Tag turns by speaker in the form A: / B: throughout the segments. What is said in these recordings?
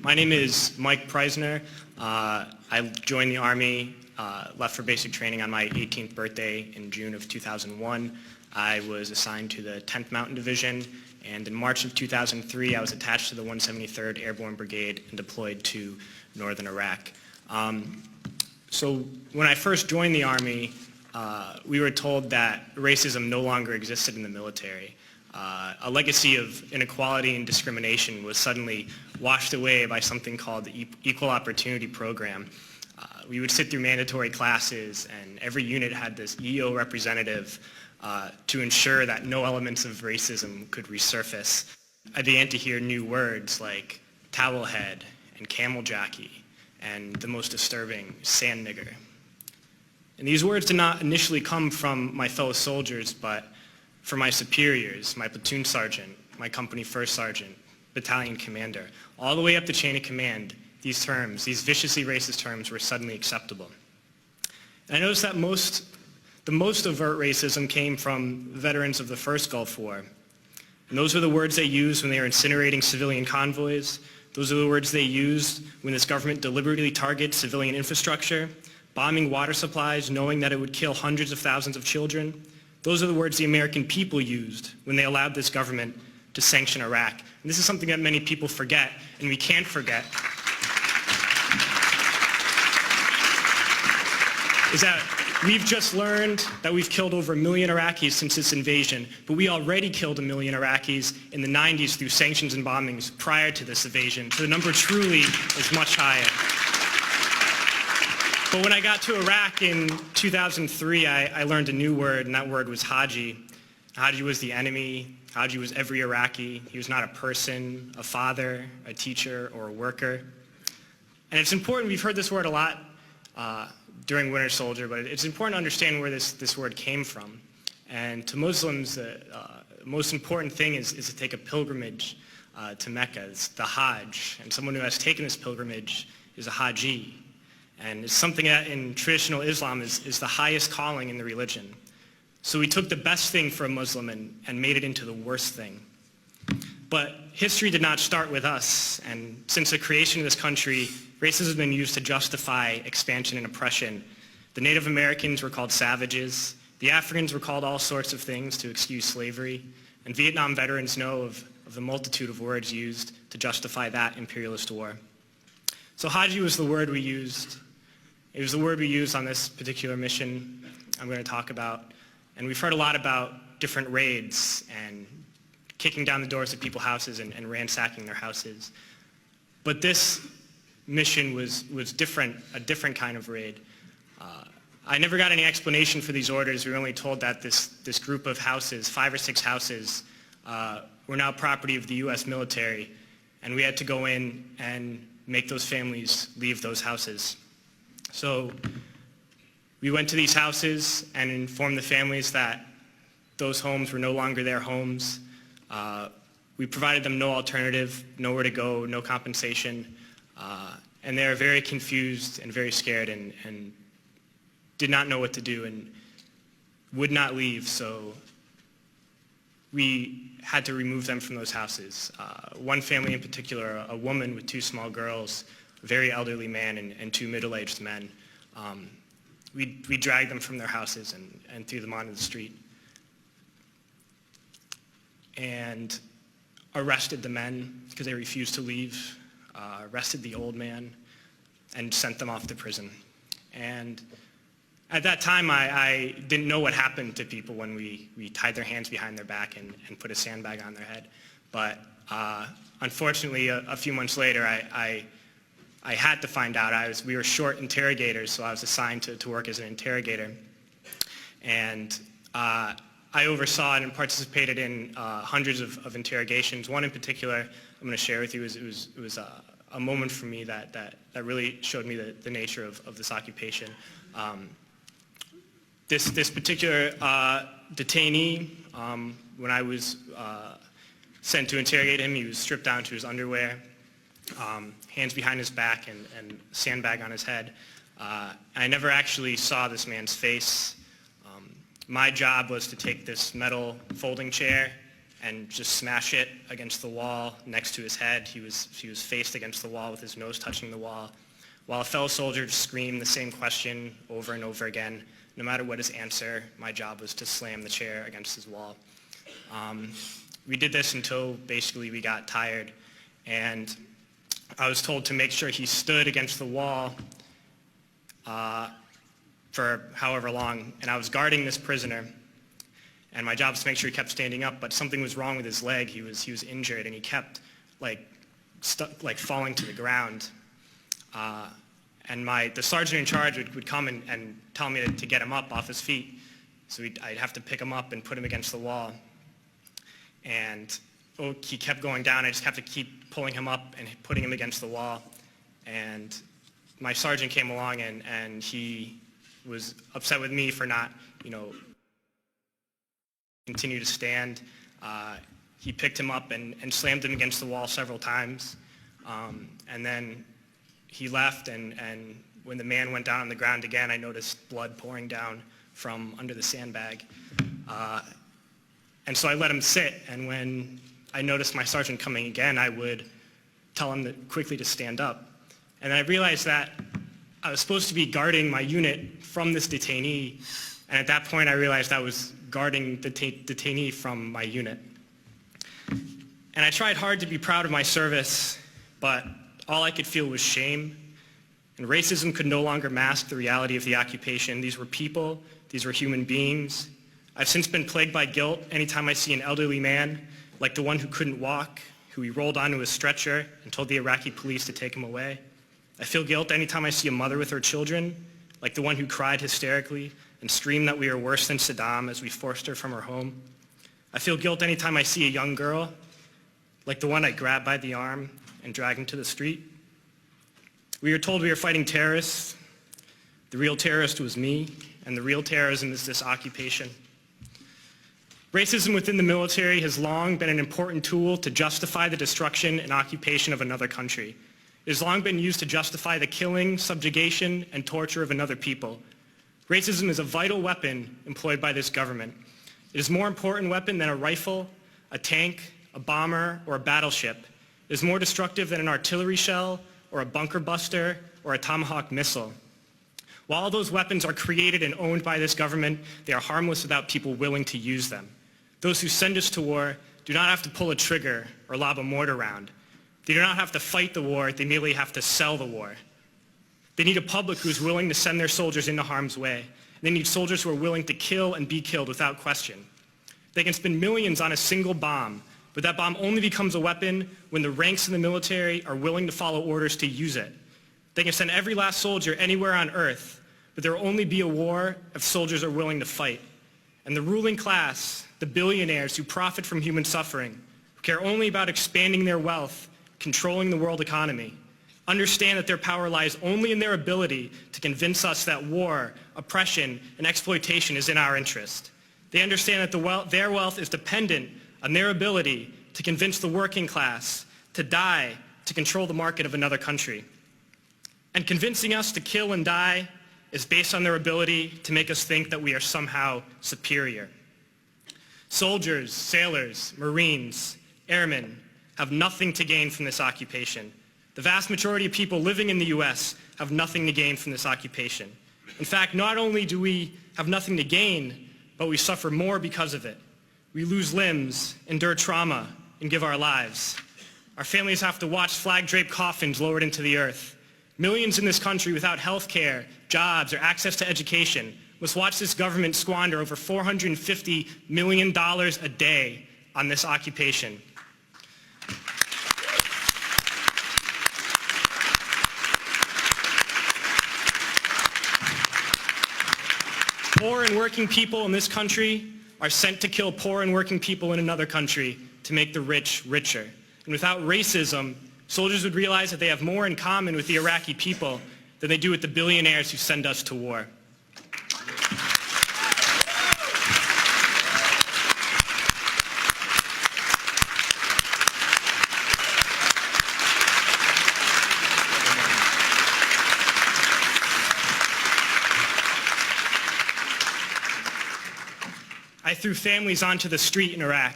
A: My name is Mike Preisner. I joined the Army, left for basic training on my 18th birthday in June of 2001. I was assigned to the 10th Mountain Division, and in March of 2003 I was attached to the 173rd Airborne Brigade and deployed to northern Iraq. So when I first joined the Army, we were told that racism no longer existed in the military. A legacy of inequality and discrimination was suddenly washed away by something called the Equal Opportunity Program. We would sit through mandatory classes, and every unit had this EO representative to ensure that no elements of racism could resurface. I began to hear new words like towelhead and camel jockey and the most disturbing, sand nigger. And these words did not initially come from my fellow soldiers, but from my superiors, my platoon sergeant, my company first sergeant, battalion commander. All the way up the chain of command, these terms, these viciously racist terms, were suddenly acceptable. And I noticed that the most overt racism came from veterans of the first Gulf War. And those were the words they used when they were incinerating civilian convoys. Those are the words they used when this government deliberately targets civilian infrastructure, bombing water supplies, knowing that it would kill hundreds of thousands of children. Those are the words the American people used when they allowed this government to sanction Iraq. And this is something that many people forget, and we can't forget, is that we've just learned that we've killed over 1 million Iraqis since this invasion, but we already killed 1 million Iraqis in the 90s through sanctions and bombings prior to this invasion. So the number truly is much higher. But when I got to Iraq in 2003, I learned a new word, and that word was Haji. Haji was the enemy. Haji was every Iraqi. He was not a person, a father, a teacher, or a worker. And it's important, we've heard this word a lot during Winter Soldier, but it's important to understand where this word came from. And to Muslims, the most important thing is to take a pilgrimage to Mecca. It's the Hajj. And someone who has taken this pilgrimage is a Haji. And it's something that in traditional Islam is the highest calling in the religion. So we took the best thing for a Muslim and made it into the worst thing. But history did not start with us, and since the creation of this country, racism has been used to justify expansion and oppression. The Native Americans were called savages, the Africans were called all sorts of things to excuse slavery, and Vietnam veterans know of the multitude of words used to justify that imperialist war. So Haji was the word we used. It was the word we used on this particular mission I'm going to talk about. And we've heard a lot about different raids and kicking down the doors of people's houses and ransacking their houses. But this mission was different, a different kind of raid. I never got any explanation for these orders. We were only told that this group of houses, 5 or 6 houses, were now property of the U.S. military, and we had to go in and make those families leave those houses. So we went to these houses and informed the families that those homes were no longer their homes. We provided them no alternative, nowhere to go, no compensation. And they were very confused and very scared and did not know what to do and would not leave. So we had to remove them from those houses. One family in particular, a woman with 2 small girls, a very elderly man and 2 middle-aged men. We dragged them from their houses and threw them onto the street. And arrested the men because they refused to leave, arrested the old man, and sent them off to prison. And at that time, I didn't know what happened to people when we tied their hands behind their back and put a sandbag on their head. But unfortunately, a few months later, I had to find out. We were short interrogators, so I was assigned to work as an interrogator. And I oversaw and participated in hundreds of interrogations. One in particular I'm going to share with you. It was a moment for me that really showed me the nature of this occupation. This particular detainee, when I was sent to interrogate him, he was stripped down to his underwear, hands behind his back and sandbag on his head. I never actually saw this man's face. My job was to take this metal folding chair and just smash it against the wall next to his head. He was faced against the wall with his nose touching the wall, while a fellow soldier just screamed the same question over and over again. No matter what his answer, my job was to slam the chair against his wall. We did this until basically we got tired, and I was told to make sure he stood against the wall for however long, and I was guarding this prisoner, and my job was to make sure he kept standing up, but something was wrong with his leg. He was injured, and he kept falling to the ground. And the sergeant in charge would come and tell me to get him up off his feet. So I'd have to pick him up and put him against the wall. And he kept going down. I just have to keep pulling him up and putting him against the wall. And my sergeant came along and he was upset with me for not, continue to stand. He picked him up and slammed him against the wall several times. And then he left, and when the man went down on the ground again, I noticed blood pouring down from under the sandbag. And so I let him sit, and when I noticed my sergeant coming again, I would tell him quickly to stand up. And then I realized that I was supposed to be guarding my unit from this detainee, and at that point I realized I was guarding the detainee from my unit. And I tried hard to be proud of my service, but all I could feel was shame, and racism could no longer mask the reality of the occupation. These were people, these were human beings. I've since been plagued by guilt anytime I see an elderly man, like the one who couldn't walk, who we rolled onto a stretcher and told the Iraqi police to take him away. I feel guilt anytime I see a mother with her children, like the one who cried hysterically and screamed that we are worse than Saddam as we forced her from her home. I feel guilt anytime I see a young girl, like the one I grabbed by the arm and dragged into the street. We were told we were fighting terrorists. The real terrorist was me, and the real terrorism is this occupation. Racism within the military has long been an important tool to justify the destruction and occupation of another country. It has long been used to justify the killing, subjugation, and torture of another people. Racism is a vital weapon employed by this government. It is a more important weapon than a rifle, a tank, a bomber, or a battleship. It is more destructive than an artillery shell, or a bunker buster, or a Tomahawk missile. While all those weapons are created and owned by this government, they are harmless without people willing to use them. Those who send us to war do not have to pull a trigger or lob a mortar round. They do not have to fight the war, they merely have to sell the war. They need a public who is willing to send their soldiers into harm's way. They need soldiers who are willing to kill and be killed without question. They can spend millions on a single bomb, but that bomb only becomes a weapon when the ranks in the military are willing to follow orders to use it. They can send every last soldier anywhere on earth, but there will only be a war if soldiers are willing to fight. And the ruling class, the billionaires who profit from human suffering, who care only about expanding their wealth, controlling the world economy, understand that their power lies only in their ability to convince us that war, oppression, and exploitation is in our interest. They understand that their wealth is dependent on their ability to convince the working class to die to control the market of another country. And convincing us to kill and die is based on their ability to make us think that we are somehow superior. Soldiers, sailors, Marines, airmen have nothing to gain from this occupation. The vast majority of people living in the U.S. have nothing to gain from this occupation. In fact, not only do we have nothing to gain, but we suffer more because of it. We lose limbs, endure trauma, and give our lives. Our families have to watch flag-draped coffins lowered into the earth. Millions in this country without health care, jobs, or access to education must watch this government squander over $450 million a day on this occupation. Poor and working people in this country are sent to kill poor and working people in another country to make the rich richer. And without racism, soldiers would realize that they have more in common with the Iraqi people than they do with the billionaires who send us to war. I threw families onto the street in Iraq,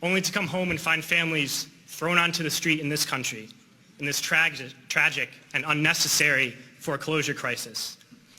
A: only to come home and find families thrown onto the street in this country, in this tragic and unnecessary foreclosure crisis.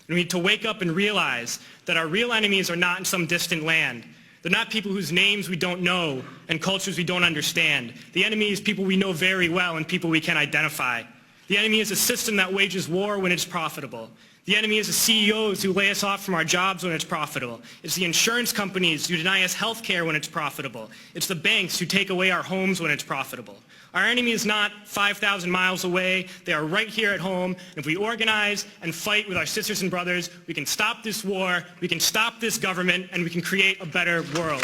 A: And we need to wake up and realize that our real enemies are not in some distant land. They're not people whose names we don't know and cultures we don't understand. The enemy is people we know very well and people we can identify. The enemy is a system that wages war when it's profitable. The enemy is the CEOs who lay us off from our jobs when it's profitable. It's the insurance companies who deny us health care when it's profitable. It's the banks who take away our homes when it's profitable. Our enemy is not 5,000 miles away. They are right here at home. And if we organize and fight with our sisters and brothers, we can stop this war, we can stop this government, and we can create a better world.